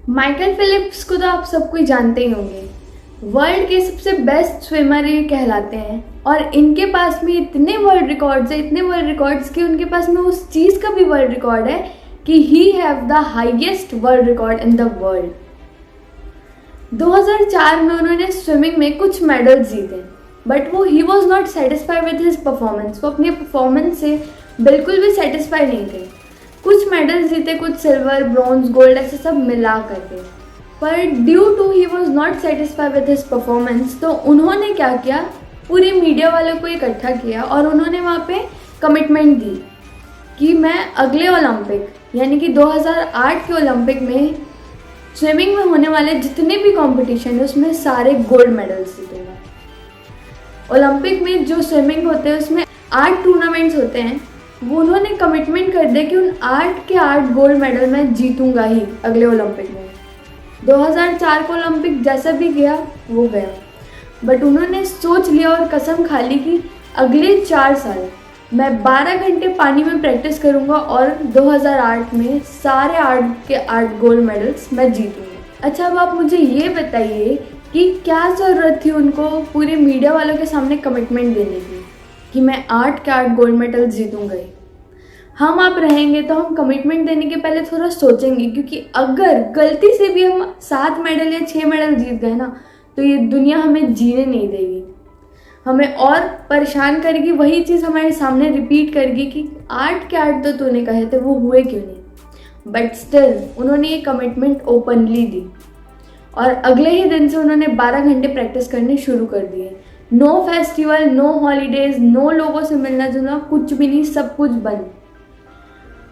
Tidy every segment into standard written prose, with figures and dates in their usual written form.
Michael Philips को तो आप सब कोई जानते ही होंगे। वर्ल्ड के सबसे बेस्ट स्विमर ये कहलाते हैं और इनके पास में इतने वर्ल्ड रिकॉर्ड्स है, इतने वर्ल्ड रिकॉर्ड्स कि उनके पास में उस चीज़ का भी वर्ल्ड रिकॉर्ड है कि he have the highest world record in the world. 2004 में उन्होंने स्विमिंग में कुछ मेडल्स जीते, बट वो ही was not satisfied with his performance. वो अपने परफॉर्मेंस से बिल्कुल भी सेटिस्फाई नहीं थे। कुछ मेडल्स जीते, कुछ सिल्वर, ब्रॉन्ज, गोल्ड, ऐसे सब मिला करके, पर due to he was not satisfied with his performance, तो उन्होंने क्या किया, पूरी मीडिया वालों को इकट्ठा किया और उन्होंने वहाँ पे कमिटमेंट दी कि मैं अगले ओलंपिक यानी कि 2008 के ओलंपिक में स्विमिंग में होने वाले जितने भी कंपटीशन है उसमें सारे गोल्ड मेडल्स जीतूंगा। ओलंपिक में जो स्विमिंग होते हैं उसमें 8 टूर्नामेंट्स होते हैं, वो उन्होंने कमिटमेंट कर दिया कि उन 8 के 8 गोल्ड मेडल मैं जीतूंगा ही अगले ओलंपिक में। 2004 का ओलंपिक जैसा भी गया वो गया, बट उन्होंने सोच लिया और कसम खा ली कि अगले 4 साल मैं 12 घंटे पानी में प्रैक्टिस करूंगा और 2008 में सारे 8 के 8 गोल्ड मेडल्स मैं जीतूंगा। अच्छा, अब आप मुझे ये बताइए कि क्या ज़रूरत थी उनको पूरे मीडिया वालों के सामने कमिटमेंट देने की कि मैं 8 के 8 गोल्ड मेडल जीतूंगा ही। हम आप रहेंगे तो हम कमिटमेंट देने के पहले थोड़ा सोचेंगे, क्योंकि अगर गलती से भी हम 7 मेडल या 6 मेडल जीत गए ना, तो ये दुनिया हमें जीने नहीं देगी, हमें और परेशान करेगी। वही चीज़ हमारे सामने रिपीट करेगी कि 8 के 8 तो तूने कहे थे, वो हुए क्यों नहीं। बट स्टिल उन्होंने ये कमिटमेंट ओपनली दी और अगले ही दिन से उन्होंने 12 घंटे प्रैक्टिस करने शुरू कर दिए। No festival, no holidays, no लोगों से मिलना जुलना, कुछ भी नहीं, सब कुछ बंद।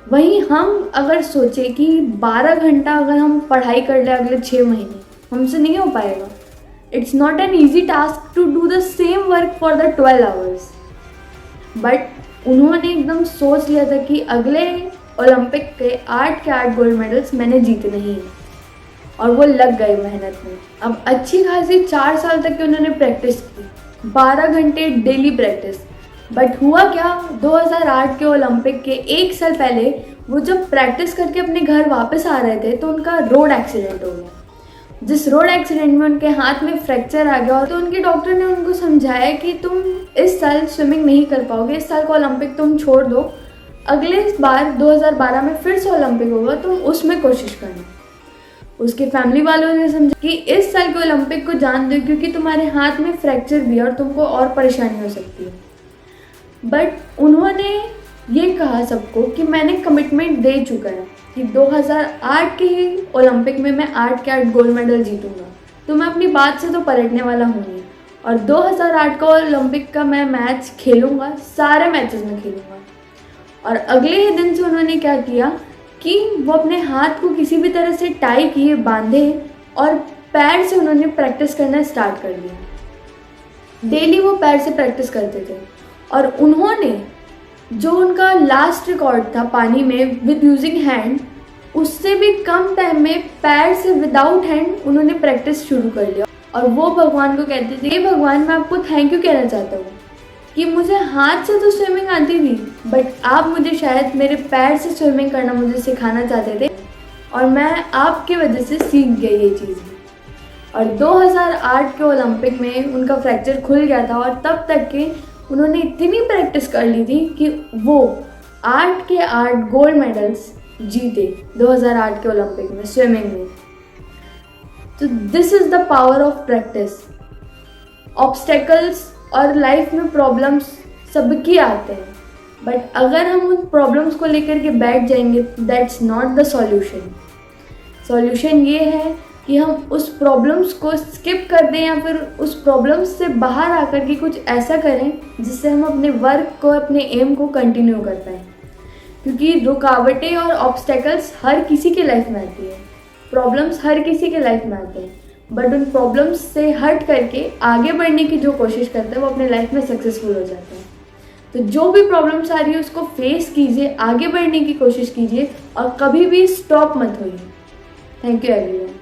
वहीं हम अगर सोचें कि 12 घंटा अगर हम पढ़ाई कर ले अगले 6 महीने, हमसे नहीं हो पाएगा। It's not an easy task to do the same work for the 12 hours. But उन्होंने एकदम सोच लिया था कि अगले ओलंपिक के 8 के 8 गोल्ड मेडल्स मैंने जीतने ही हैं, और वो लग गए मेहनत में। अब अच्छी खासी 4 साल तक की उन्होंने प्रैक्टिस की, 12 घंटे डेली प्रैक्टिस। बट हुआ क्या, 2008 के ओलंपिक के 1 साल पहले वो जब प्रैक्टिस करके अपने घर वापस आ रहे थे तो उनका रोड एक्सीडेंट हो गया। जिस रोड एक्सीडेंट में उनके हाथ में फ्रैक्चर आ गया, तो उनके डॉक्टर ने उनको समझाया कि तुम इस साल स्विमिंग नहीं कर पाओगे, इस साल का ओलंपिक तुम छोड़ दो, अगले बार 2012 में फिर से ओलंपिक होगा, तुम उसमें कोशिश करना। उसके फैमिली वालों ने समझा कि इस साल के ओलंपिक को जान दो, क्योंकि तुम्हारे हाथ में फ्रैक्चर भी है और तुमको और परेशानी हो सकती है। बट उन्होंने ये कहा सबको कि मैंने कमिटमेंट दे चुका है कि 2008 के ही ओलंपिक में मैं 8 के 8 गोल्ड मेडल जीतूंगा, तो मैं अपनी बात से तो पलटने वाला हूँ नहीं, और 2008 का ओलंपिक का मैं मैच खेलूँगा, सारे मैचेस में खेलूँगा। और अगले ही दिन से उन्होंने क्या किया कि वो अपने हाथ को किसी भी तरह से टाई किए, बांधे, और पैर से उन्होंने प्रैक्टिस करना स्टार्ट कर दिया। डेली वो पैर से प्रैक्टिस करते थे और उन्होंने जो उनका लास्ट रिकॉर्ड था पानी में विद यूजिंग हैंड, उससे भी कम टाइम में पैर से विदाउट हैंड उन्होंने प्रैक्टिस शुरू कर लिया। और वो भगवान को कहते थे, हे भगवान, मैं आपको थैंक यू कहना चाहता हूँ कि मुझे हाथ से तो स्विमिंग आती थी, बट आप मुझे शायद मेरे पैर से स्विमिंग करना मुझे सिखाना चाहते थे, और मैं आपके वजह से सीख गई ये चीज़। और 2008 के ओलंपिक में उनका फ्रैक्चर खुल गया था और तब तक के उन्होंने इतनी प्रैक्टिस कर ली थी कि वो 8 के 8 गोल्ड मेडल्स जीते 2008 के ओलंपिक में स्विमिंग में। तो this is the power of practice. Obstacles और लाइफ में प्रॉब्लम्स सबकी आते हैं, बट अगर हम उन प्रॉब्लम्स को लेकर के बैठ जाएंगे, that's not the solution. Solution ये है कि हम उस प्रॉब्लम्स को स्किप कर दें या फिर उस प्रॉब्लम्स से बाहर आकर के कुछ ऐसा करें जिससे हम अपने वर्क को, अपने एम को कंटिन्यू कर पाएँ। क्योंकि रुकावटें और ऑब्स्टेकल्स हर किसी के लाइफ में आती है, प्रॉब्लम्स हर किसी के लाइफ में आते हैं, बट उन प्रॉब्लम्स से हट करके आगे बढ़ने की जो कोशिश करते हैं वो अपने लाइफ में सक्सेसफुल हो जाते हैं। तो जो भी प्रॉब्लम्स आ रही है उसको फेस कीजिए, आगे बढ़ने की कोशिश कीजिए और कभी भी स्टॉप मत होइए। Thank you everyone.